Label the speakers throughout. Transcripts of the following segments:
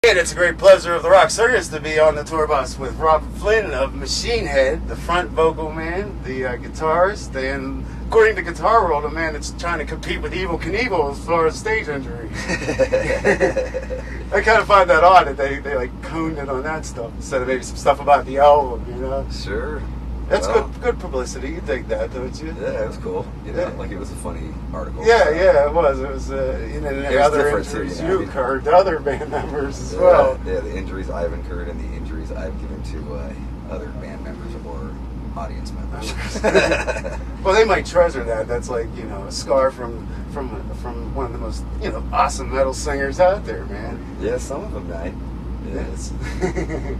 Speaker 1: And it's a great pleasure of the Rock Circus to be on the tour bus with Robb Flynn of Machinehead, the front vocal man, the guitarist, and according to Guitar World, a man that's trying to compete with Evel Knievel as far as stage injury. I kind of find that odd that they like coned it on that stuff instead of maybe some stuff about the album, you know?
Speaker 2: Sure.
Speaker 1: That's good publicity. You think that, don't you?
Speaker 2: Yeah, it was cool. You know, like it was a funny article.
Speaker 1: Yeah, it was. It was, and other injuries you incurred to other band members as well.
Speaker 2: Yeah, the injuries I've incurred and the injuries I've given to other band members or audience members.
Speaker 1: Well, they might treasure that. That's like, you know, a scar from one of the most, you know, awesome metal singers out there, man.
Speaker 2: Yeah, some of them might.
Speaker 1: Yes.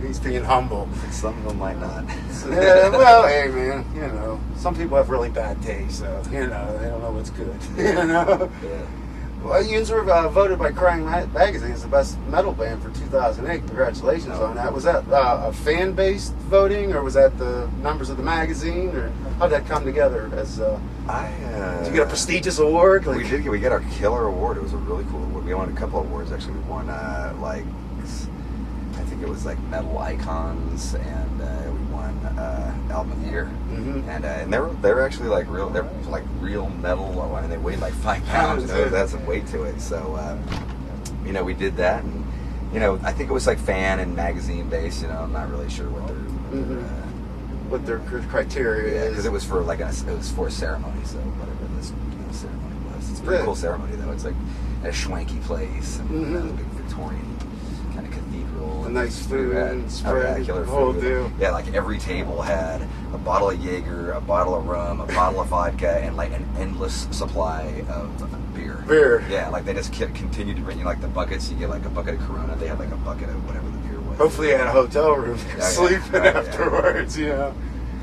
Speaker 1: He's being humble.
Speaker 2: Some of them might not.
Speaker 1: Yeah, well, hey, man, you know, some people have really bad taste, so, you know, they don't know what's good, you know?
Speaker 2: Yeah.
Speaker 1: Well, you were voted by Crying Magazine as the best metal band for 2008. Congratulations on that. Was that a fan-based voting, or was that the numbers of the magazine, or how did that come together? As did you get a prestigious award?
Speaker 2: Like, we did. We got our killer award. It was a really cool award. We won a couple of awards, actually. We won, I think it was like Metal Icons, and we won Album of the Year. Mm-hmm. And they're actually like real. They're like real metal. I mean, they weighed like 5 pounds. You know, it has some weight to it. So you know, we did that, and you know, I think it was like fan and magazine based. You know, I'm not really sure what their criteria is. Because it was for like it was for a ceremony. So whatever this ceremony was, it's a pretty cool ceremony though. It's like at a schwanky place, and a big Victorian kind of cathedral.
Speaker 1: A nice food and spread,
Speaker 2: killer
Speaker 1: the whole
Speaker 2: food.
Speaker 1: deal.
Speaker 2: Yeah, like every table had a bottle of Jaeger, a bottle of rum, a bottle of vodka, and like an endless supply of beer. Yeah, like they just continued to bring you like the buckets. You get like a bucket of Corona. They had like a bucket of whatever the beer was.
Speaker 1: Hopefully, you had a hotel room sleeping afterwards. Yeah.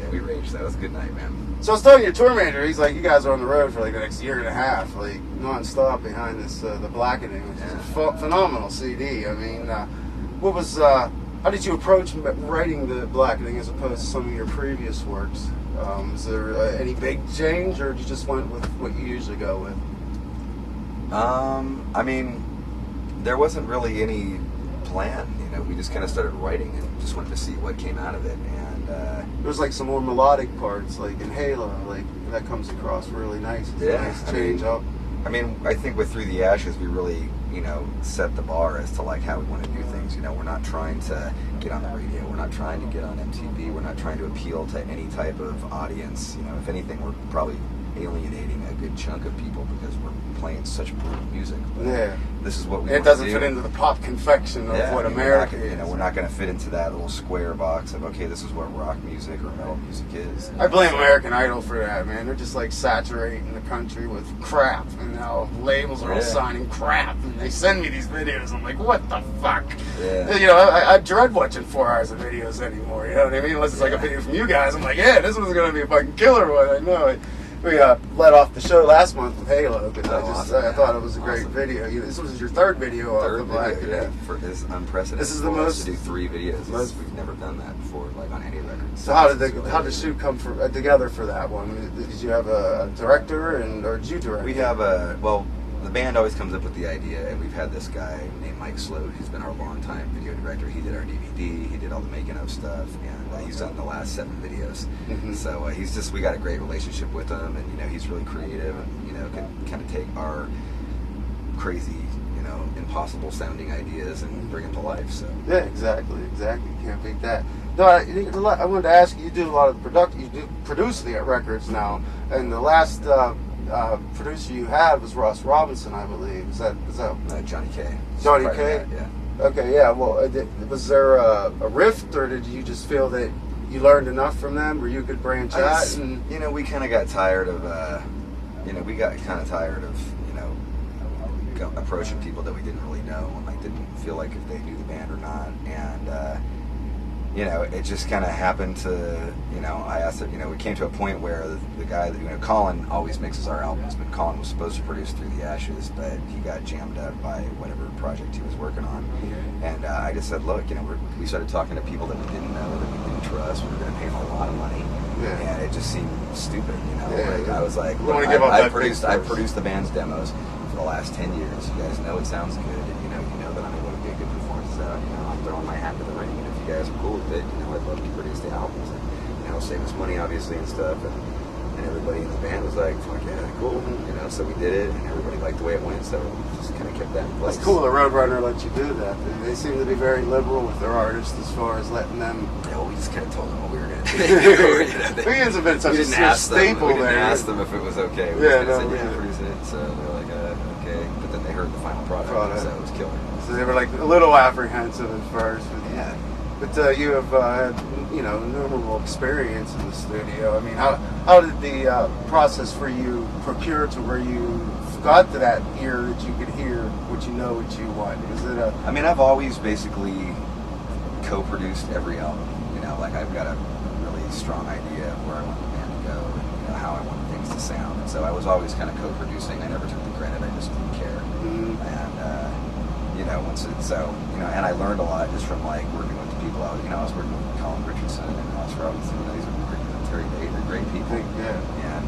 Speaker 2: Yeah, we raged. That was a good night, man.
Speaker 1: So I was telling your tour manager, he's like, you guys are on the road for like the next year and a half, like non-stop behind this, the Blackening, which is a phenomenal CD. I mean, how did you approach writing the Blackening as opposed to some of your previous works? Is there any big change, or did you just went with what you usually go with?
Speaker 2: I mean, there wasn't really any plan. You know, we just kind of started writing and just wanted to see what came out of it. And
Speaker 1: there's like some more melodic parts, like in Halo, like that comes across really nice. It's a nice change up.
Speaker 2: I mean, I think with Through the Ashes, we really, you know, set the bar as to like how we want to do things. You know, we're not trying to get on the radio. We're not trying to get on MTV. We're not trying to appeal to any type of audience. You know, if anything, we're probably alienating a good chunk of people because we're playing such brutal music. But this is what we.
Speaker 1: It doesn't fit into the pop confection of what America is.
Speaker 2: You know, we're not going to fit into that little square box of okay, this is what rock music or metal music is.
Speaker 1: I blame American Idol for that, man. They're just like saturating the country with crap, and now labels are all signing crap, and they send me these videos. I'm like, what the fuck?
Speaker 2: Yeah.
Speaker 1: You know, I dread watching 4 hours of videos anymore. You know what I mean? Unless it's like a video from you guys, I'm like, yeah, this one's going to be a fucking killer one. I know it. We let off the show last month with Halo because I thought it was a great video. This was your third video of the Blackening.
Speaker 2: Yeah, for this unprecedented.
Speaker 1: This is the most
Speaker 2: to do 3 videos. We've never done that before, like on any record.
Speaker 1: So how did the shoot come together for that one? Did you have a director, or did you direct?
Speaker 2: We have the band always comes up with the idea, and we've had this guy named Mike Sloat, who's been our longtime video director. He did our DVD, he did all the making of stuff, and he's done the last 7 videos. Mm-hmm. So we got a great relationship with him, and you know, he's really creative, and you know, can kind of take our crazy, you know, impossible sounding ideas and bring them to life. So
Speaker 1: yeah, exactly, can't beat that. No, I wanted to ask you. You do a lot of you do produce the records now, and the last producer you had was Ross Robinson, I believe. Is that
Speaker 2: Johnny K.
Speaker 1: Johnny K.
Speaker 2: That, yeah.
Speaker 1: Okay, yeah. Well, was there a rift, or did you just feel that you learned enough from them, where you could branch out? And
Speaker 2: you know, we kind of got tired of, approaching people that we didn't really know, and like didn't feel like if they knew the band or not, and you know, it just kind of happened to, you know, I asked it, you know, we came to a point where the guy that, you know, Colin always mixes our albums, but Colin was supposed to produce Through the Ashes, but he got jammed up by whatever project he was working on. And I just said, look, you know, we started talking to people that we didn't know, that we didn't trust, we were going to pay them a lot of money. And it just seemed stupid, you know. I was like, look, I produced the band's demos for the last 10 years. You guys know it sounds good, and you know that I'm able to get good performances out throwing my hat to the ring, and if you guys are cool with it, you know, I'd love to produce the albums, and you know, save us money obviously and stuff, and everybody in the band was like, fuck yeah, cool, you know, so we did it, and everybody liked the way it went, so we just kind of kept that in place.
Speaker 1: It's cool the Roadrunner let you do that. They seem to be very liberal with their artists as far as letting them...
Speaker 2: Yeah, well, we just kind of told them what we were going to do.
Speaker 1: Weekends have been such a staple there.
Speaker 2: We didn't ask them if it was okay. We just said, yeah, produce it, so they're like, okay, but then they heard the final product. So it was killer.
Speaker 1: So they were like a little apprehensive at first.
Speaker 2: Yeah.
Speaker 1: But you have had, you know, innumerable experience in the studio. I mean, how did the process for you procure to where you got to that ear that you could hear what you know what you want? Is it a...
Speaker 2: I mean, I've always basically co-produced every album. You know, like I've got a really strong idea of where I want the band to go and, you know, how I want things to sound. And so I was always kind of co-producing. I never took the credit. I just didn't care.
Speaker 1: Mm-hmm.
Speaker 2: And, you know, you know, and I learned a lot just from like working with the people. I was working with Colin Richardson and Alex Robinson. You know, these are Terry Date. They're great people.
Speaker 1: Yeah.
Speaker 2: And,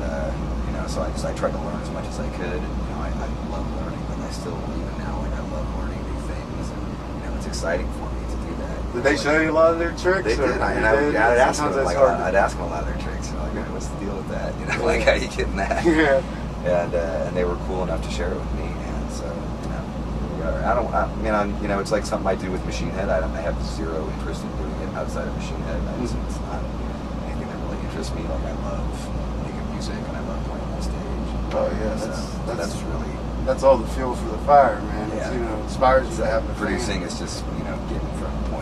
Speaker 2: you know, so I tried to learn as much as I could. And, you know, I love learning, but I still, even now, like I love learning new things. And, you know, it's exciting for me to do that.
Speaker 1: Did they show you a lot of their tricks?
Speaker 2: They did. I'd ask them, like, I'd ask them a lot of their tricks. You know, like, what's the deal with that? You know, like, how are you getting that?
Speaker 1: Yeah.
Speaker 2: And they were cool enough to share it with me. And so, you know, you know, it's like something I do with Machinehead. I have zero interest in doing it outside of Machinehead. It's not anything that really interests me. Like, I love making music and I love playing on stage.
Speaker 1: Oh yeah,
Speaker 2: So that's really...
Speaker 1: That's all the fuel for the fire, man.
Speaker 2: Yeah.
Speaker 1: It's, you know, inspires you to have the
Speaker 2: producing is just, you know, getting from point